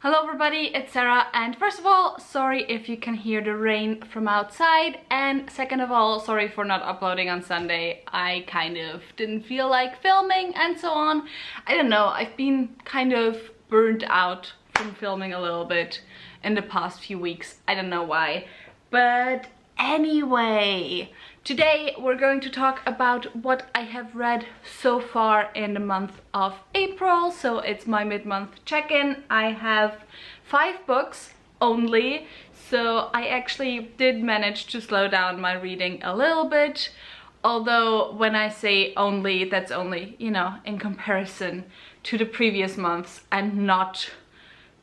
Hello everybody, it's Sarah, and first of all, sorry if you can hear the rain from outside, and second of all, sorry for not uploading on Sunday. I kind of didn't feel like filming and so on. I don't know, I've been kind of burnt out from filming a little bit in the past few weeks. I don't know why, but anyway, today we're going to talk about what I have read so far in the month of April. So it's my mid-month check-in. I have 5 books only, so I actually did manage to slow down my reading a little bit. Although when I say only, that's only, you know, in comparison to the previous months, and not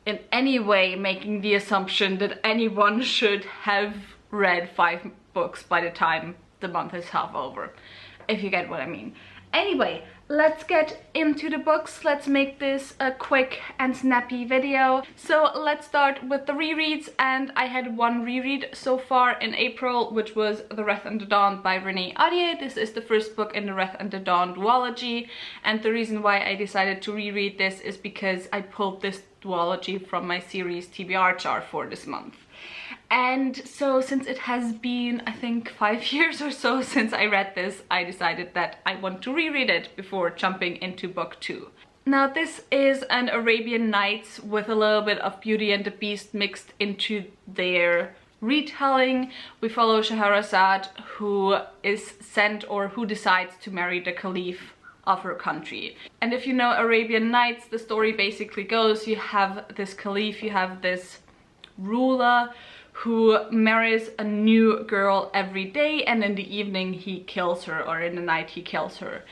in any way making the assumption that anyone should have read 5 books by the time the month is half over, if you get what I mean. Anyway, let's get into the books. Let's make this a quick and snappy video. So let's start with the rereads, and I had one reread so far in April, which was The Wrath and the Dawn by Renée Ahdieh. This is the first book in the Wrath and the Dawn duology, and the reason why I decided to reread this is because I pulled this duology from my series TBR chart for this month. And so since it has been, I think, 5 years or so since I read this, I decided that I want to reread it before jumping into book 2. Now this is an Arabian Nights with a little bit of Beauty and the Beast mixed into their retelling. We follow Scheherazade, who is sent, or who decides to marry the Caliph of her country. And if you know Arabian Nights, the story basically goes, you have this Caliph, you have this ruler who marries a new girl every day, and in the evening he kills her, or in the night he kills her.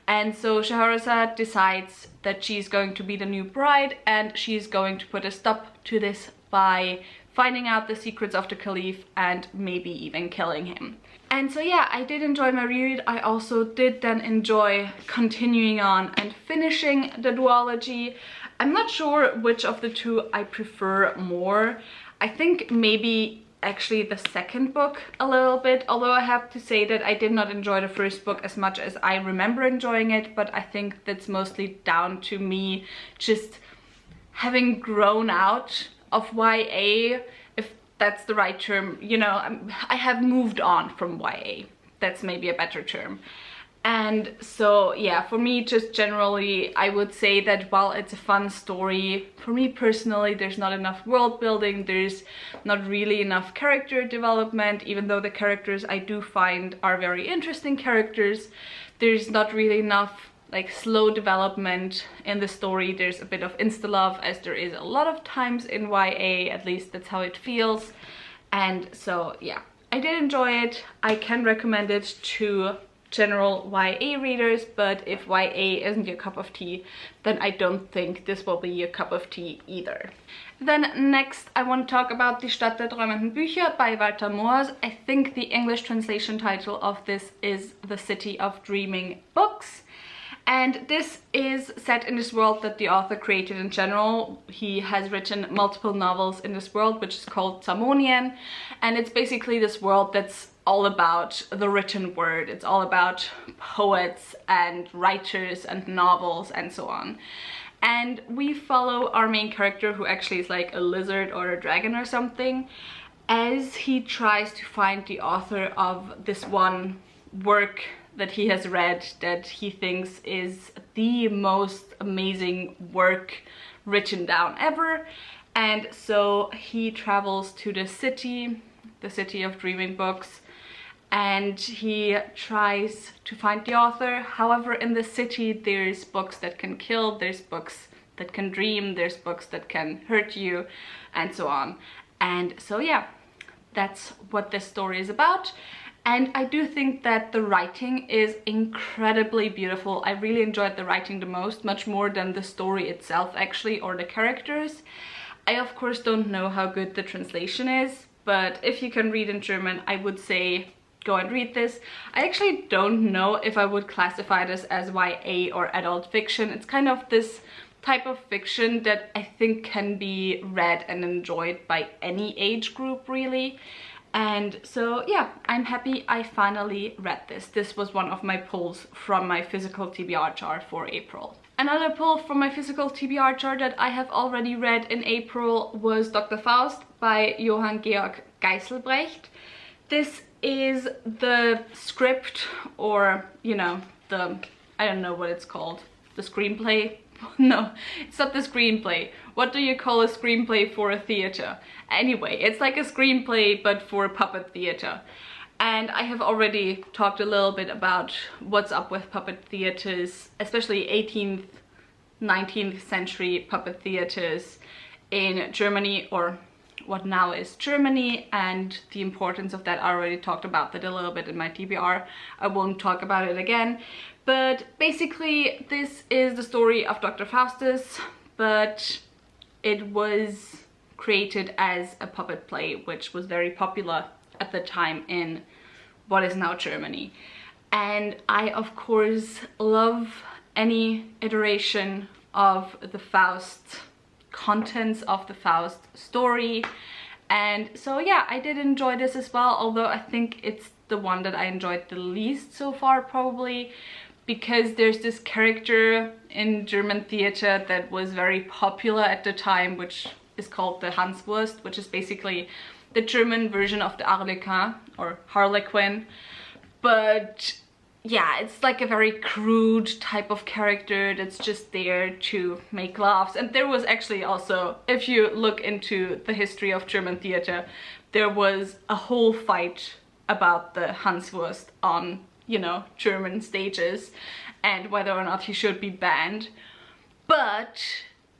And so Scheherazade decides that she's going to be the new bride, and she's going to put a stop to this by finding out the secrets of the Caliph and maybe even killing him. And so yeah, I did enjoy my reread. I also did then enjoy continuing on and finishing the duology. I'm not sure which of the two I prefer more. I think maybe actually the second book a little bit, although I have to say that I did not enjoy the first book as much as I remember enjoying it, but I think that's mostly down to me just having grown out of YA, if that's the right term. You know, I have moved on from YA. That's maybe a better term. And so yeah, for me, just generally, I would say that while it's a fun story, for me personally, there's not enough world building, there's not really enough character development, even though the characters I do find are very interesting characters. There's not really enough like slow development in the story. There's a bit of insta-love, as there is a lot of times in YA, at least that's how it feels. And so yeah, I did enjoy it. I can recommend it to general YA readers, but if YA isn't your cup of tea, then I don't think this will be your cup of tea either. Then next I want to talk about Die Stadt der träumenden Bücher by Walter Moers. I think the English translation title of this is The City of Dreaming Books. And this is set in this world that the author created in general. He has written multiple novels in this world, which is called Zamonien. And it's basically this world that's all about the written word. It's all about poets and writers and novels and so on. And we follow our main character, who actually is like a lizard or a dragon or something, as he tries to find the author of this one work that he has read that he thinks is the most amazing work written down ever. And so he travels to the city of dreaming books, and he tries to find the author. However, in the city there's books that can kill, there's books that can dream, there's books that can hurt you, and so on. And so yeah, that's what this story is about. And I do think that the writing is incredibly beautiful. I really enjoyed the writing the most, much more than the story itself actually, or the characters. I of course don't know how good the translation is, but if you can read in German, I would say go and read this. I actually don't know if I would classify this as YA or adult fiction. It's kind of this type of fiction that I think can be read and enjoyed by any age group really. And so yeah, I'm happy I finally read this. This was one of my pulls from my physical TBR chart for April. Another pull from my physical TBR chart that I have already read in April was Dr. Faust by Johann Georg Geiselbrecht. This is the script, or, you know, I don't know what it's called, the screenplay? No, it's not the screenplay. What do you call a screenplay for a theater? Anyway, it's like a screenplay but for puppet theater. And I have already talked a little bit about what's up with puppet theaters, especially 18th, 19th century puppet theaters in Germany, or what now is Germany, and the importance of that. I already talked about that a little bit in my TBR. I won't talk about it again. But basically, this is the story of Dr. Faustus, but it was created as a puppet play, which was very popular at the time in what is now Germany. And I, of course, love any iteration of the Faust, contents of the Faust story. And so yeah, I did enjoy this as well, although I think it's the one that I enjoyed the least so far, probably because there's this character in German theater that was very popular at the time, which is called the Hanswurst, which is basically the German version of the Arlequin or Harlequin. But yeah, it's like a very crude type of character that's just there to make laughs. And there was actually also, if you look into the history of German theater, there was a whole fight about the Hanswurst on, you know, German stages and whether or not he should be banned. But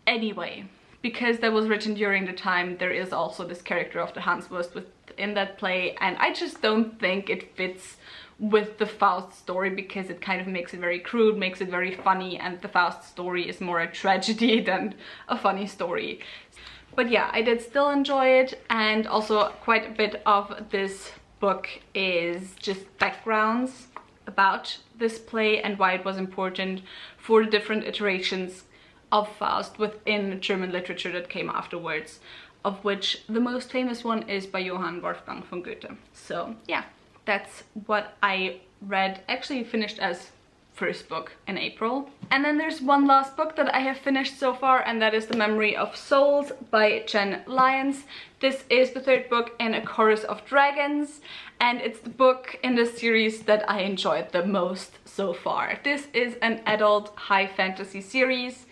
anyway, because that was written during the time, there is also this character of the Hanswurst within that play, and I just don't think it fits with the Faust story because it kind of makes it very crude, makes it very funny, and the Faust story is more a tragedy than a funny story. But yeah, I did still enjoy it, and also quite a bit of this book is just backgrounds about this play and why it was important for the different iterations of Faust within German literature that came afterwards, of which the most famous one is by Johann Wolfgang von Goethe. So yeah, that's what I read, actually finished as first book in April. And then there's one last book that I have finished so far, and that is The Memory of Souls by Jen Lyons. This is the third book in A Chorus of Dragons, and it's the book in the series that I enjoyed the most so far. This is an adult high fantasy series,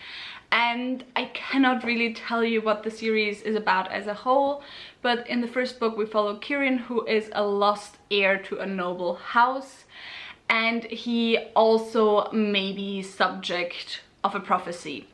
and I cannot really tell you what the series is about as a whole, but in the first book we follow Kirin, who is a lost heir to a noble house, and he also may be subject of a prophecy.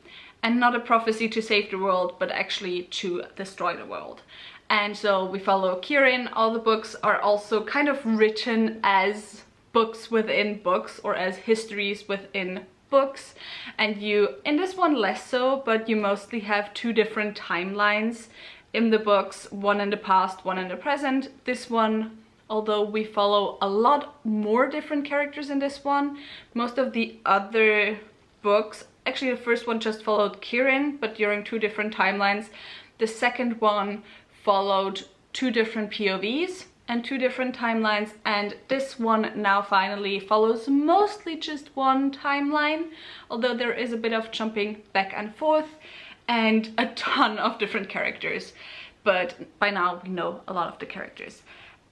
And not a prophecy to save the world, but actually to destroy the world. And so we follow Kirin. All the books are also kind of written as books within books, or as histories within books. And you, in this one less so, but you mostly have two different timelines in the books, one in the past, one in the present. This one, although we follow a lot more different characters in this one, most of the other books, actually the first one just followed Kirin, but during two different timelines. The second one followed two different POVs and two different timelines, and this one now finally follows mostly just one timeline, although there is a bit of jumping back and forth and a ton of different characters. But by now we know a lot of the characters.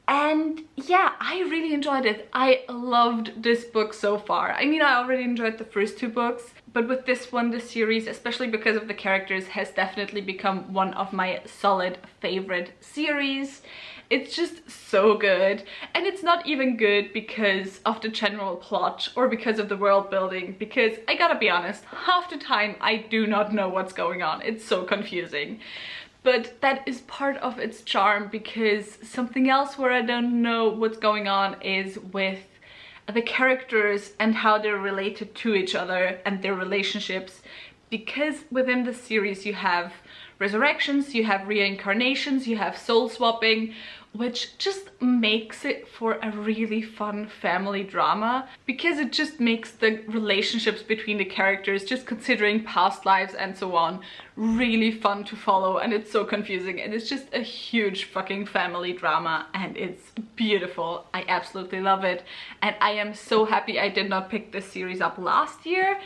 And yeah, I really enjoyed it. I loved this book so far. I mean, I already enjoyed the first two books, but with this one, the series, especially because of the characters, has definitely become one of my solid favorite series. It's just so good. And it's not even good because of the general plot or because of the world building, because I gotta be honest, half the time I do not know what's going on. It's so confusing. But that is part of its charm, because something else where I don't know what's going on is with the characters and how they're related to each other and their relationships. Because within the series you have resurrections, you have reincarnations, you have soul swapping, which just makes it for a really fun family drama, because it just makes the relationships between the characters, just considering past lives and so on, really fun to follow. And it's so confusing, and it's just a huge fucking family drama, and it's beautiful. I absolutely love it, and I am so happy I did not pick this series up last year,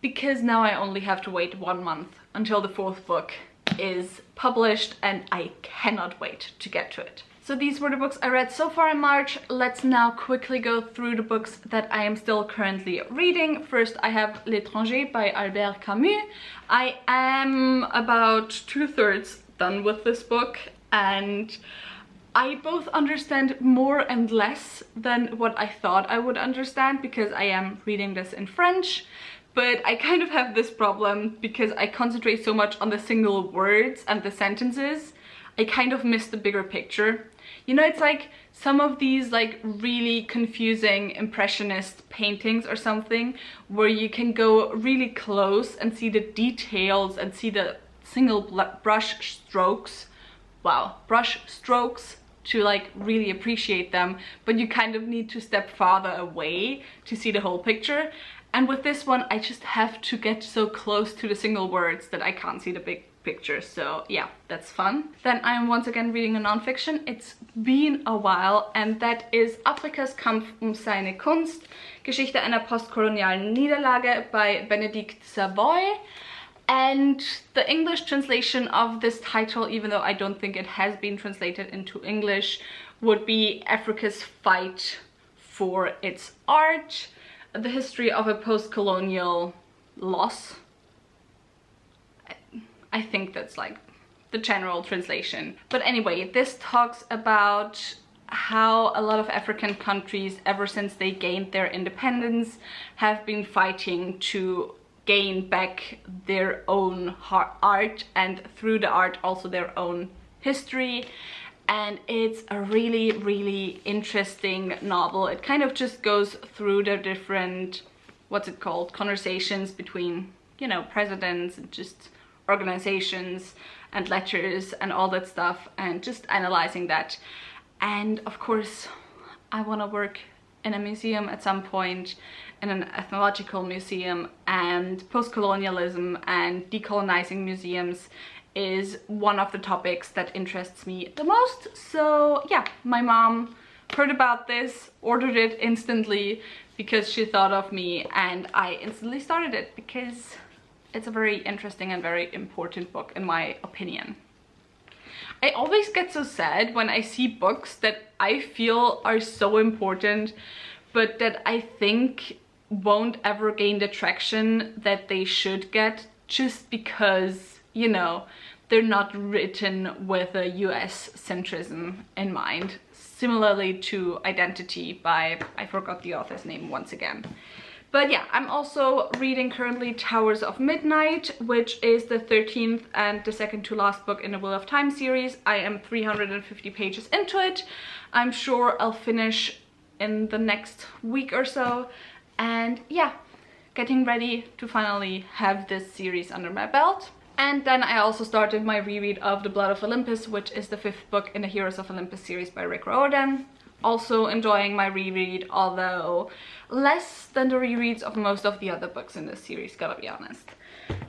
because now I only have to wait 1 month until the 4th book is published, and I cannot wait to get to it. So these were the books I read so far in March. Let's now quickly go through the books that I am still currently reading. First, I have L'Étranger by Albert Camus. I am about 2/3 done with this book, and I both understand more and less than what I thought I would understand, because I am reading this in French. But I kind of have this problem because I concentrate so much on the single words and the sentences. I kind of miss the bigger picture. You know, it's like some of these like really confusing impressionist paintings or something, where you can go really close and see the details and see the single brush strokes. Wow, brush strokes, to like really appreciate them, but you kind of need to step farther away to see the whole picture. And with this one, I just have to get so close to the single words that I can't see the big picture. So yeah, that's fun. Then I'm once again reading a non-fiction. It's been a while, and that is Afrikas Kampf seine Kunst, Geschichte einer postkolonialen Niederlage by Benedict Savoy. And the English translation of this title, even though I don't think it has been translated into English, would be Africa's Fight for Its Art, the history of a post-colonial loss. I think that's like the general translation. But anyway, this talks about how a lot of African countries, ever since they gained their independence, have been fighting to gain back their own art, and through the art also their own history. And it's a really, really interesting novel. It kind of just goes through the different, what's it called, conversations between, you know, presidents and just organizations and letters and all that stuff, and just analyzing that. And of course, I want to work in a museum at some point, in an ethnological museum, and post-colonialism and decolonizing museums is one of the topics that interests me the most. So yeah, my mom heard about this, ordered it instantly because she thought of me, and I instantly started it because it's a very interesting and very important book in my opinion. I always get so sad when I see books that I feel are so important, but that I think won't ever gain the traction that they should get, just because, you know, they're not written with a US centrism in mind. Similarly to Identity by, I forgot the author's name once again. But yeah, I'm also reading currently Towers of Midnight, which is the 13th and the second to last book in the Wheel of Time series. I am 350 pages into it. I'm sure I'll finish in the next week or so. And yeah, getting ready to finally have this series under my belt. And then I also started my reread of The Blood of Olympus, which is the 5th book in the Heroes of Olympus series by Rick Riordan. Also enjoying my reread, although less than the rereads of most of the other books in this series, gotta be honest.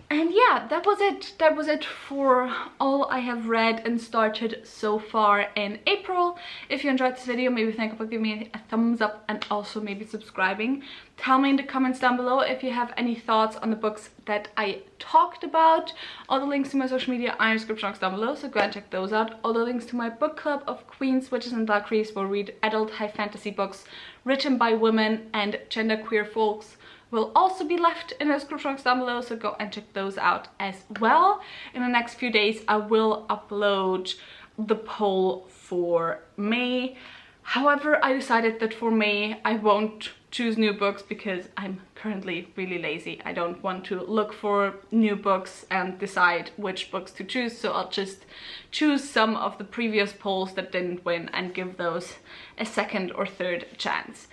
And yeah, that was it. That was it for all I have read and started so far in April. If you enjoyed this video, maybe think about giving me a thumbs up and also maybe subscribing. Tell me in the comments down below if you have any thoughts on the books that I talked about. All the links to my social media are in the description box down below, so go and check those out. All the links to my book club of Queens, Witches and Valkyries, will read adult high fantasy books written by women and genderqueer folks, will also be left in the description box down below, so go and check those out as well. In the next few days I will upload the poll for May. However, I decided that for May I won't choose new books because I'm currently really lazy. I don't want to look for new books and decide which books to choose, so I'll just choose some of the previous polls that didn't win and give those a second or third chance.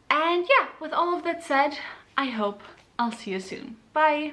And yeah, with all of that said, I hope I'll see you soon. Bye!